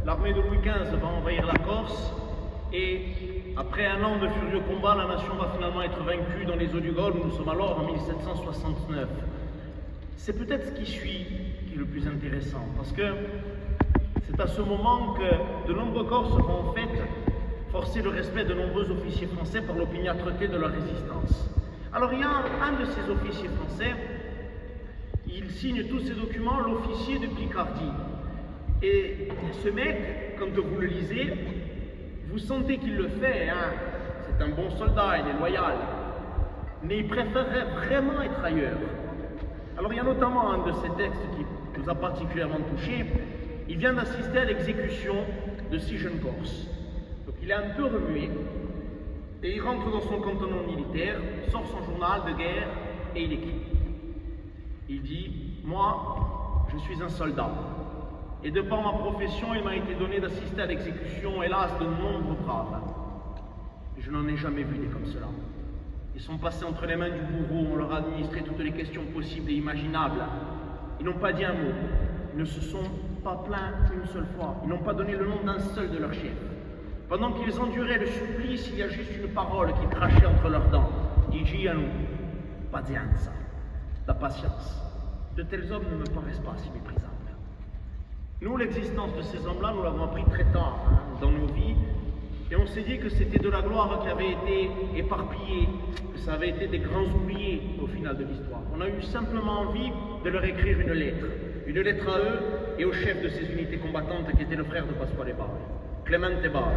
L'armée de Louis XV va envahir la Corse et après un an de furieux combats, la nation va finalement être vaincue dans les eaux du Golfe. Nous sommes alors en 1769. C'est peut-être ce qui suit qui est le plus intéressant, parce que c'est à ce moment que de nombreux Corses vont en fait forcer le respect de nombreux officiers français par l'opiniâtreté de leur résistance. Alors il y a un de ces officiers français, il signe tous ces documents, l'officier de Picardie. Et ce mec, quand vous le lisez, vous sentez qu'il le fait, hein. C'est un bon soldat, il est loyal, mais il préférerait vraiment être ailleurs. Alors il y a notamment un de ces textes qui nous a particulièrement touchés. Il vient d'assister à l'exécution de 6 jeunes Corses. Donc il est un peu remué, et il rentre dans son cantonnement militaire, sort son journal de guerre, et il écrit. Il dit, moi, je suis un soldat, et de par ma profession, il m'a été donné d'assister à l'exécution, hélas, de nombreux braves. Je n'en ai jamais vu des comme cela. Ils sont passés entre les mains du bourreau, on leur a administré toutes les questions possibles et imaginables. Ils n'ont pas dit un mot, ils ne se sont pas plaints une seule fois, ils n'ont pas donné le nom d'un seul de leur chef. Pendant qu'ils enduraient le supplice, il y a juste une parole qui crachait entre leurs dents. Digiano, pazienza, la patience. De tels hommes ne me paraissent pas si méprisables. Nous, l'existence de ces hommes-là, nous l'avons appris très tard dans nos vies, et on s'est dit que c'était de la gloire qui avait été éparpillée, que ça avait été des grands oubliés au final de l'histoire. On a eu simplement envie de leur écrire une lettre à eux et au chef de ces unités combattantes qui était le frère de Pasquale Bari, Clemente Bari.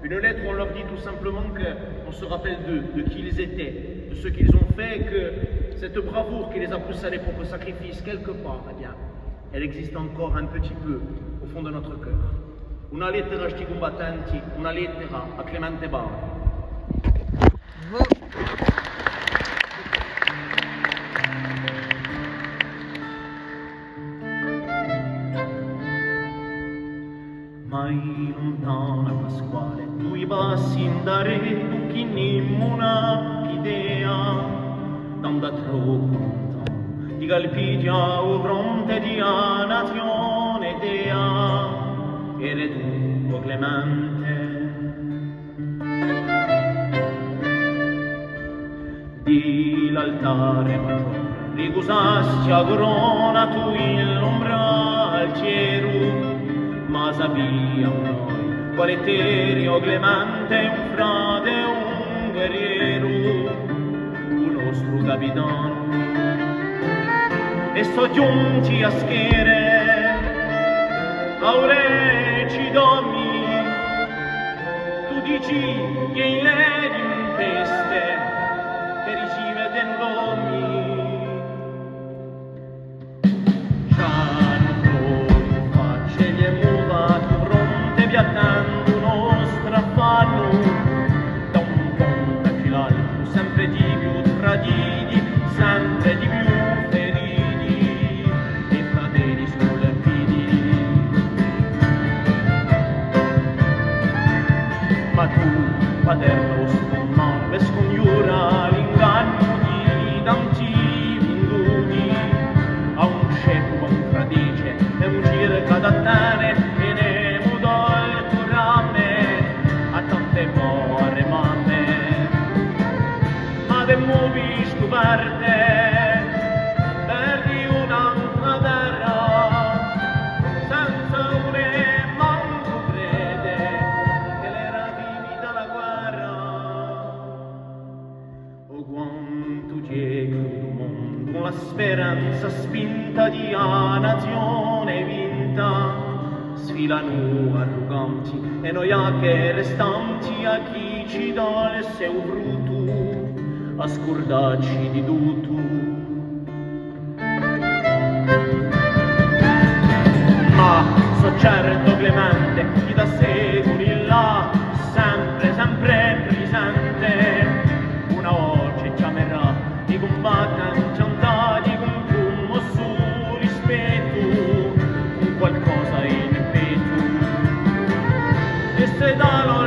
Une lettre où on leur dit tout simplement qu'on se rappelle d'eux, de qui ils étaient, de ce qu'ils ont fait, que cette bravoure qui les a poussés à l'époque au sacrifice, quelque part, eh bien, elle existe encore un petit peu au fond de notre cœur. Una lettera a sti combattanti, una lettera a Clemente Bari. Mai lontana Pasquale, tu i passi in dare, chi nimmuna idea, non da troppo lontano, di Galpidia o fronte di a nazione dea, ere tu, Clemente. Di l'altare maggiore, ricusasti a corona tu l'ombra al cielo, ma sappiamo noi, quale Terio Clemente, un frate, un guerriero, un nostro capitano. E so giunti a schiere, aureci dommi, tu dici che in lei impeste, che riceve den dommi. Piattando uno straffanno da un ponte filo sempre di più traditi, sempre di più feriti e fratelli scolpiti. Ma tu, paterno scommano, scongiura l'inganno di tanti vinduti a un cieco, un fradice e un circa d'attane e ne muovi scoperte, perdi un'altra terra, senza une manco crede che l'era finita la guerra. Oh, quanto c'è crudo mondo, con la speranza spinta di una nazione vinta, sfilano arroganti e noi che restanti a chi ci dà il seu bruto, a scordarci di tutto. Ma so certo Clemente, chi da secoli là, sempre, sempre presente, una voce chiamerà i combattenti andati con fumo su rispetto, con qualcosa in petto, e se da loro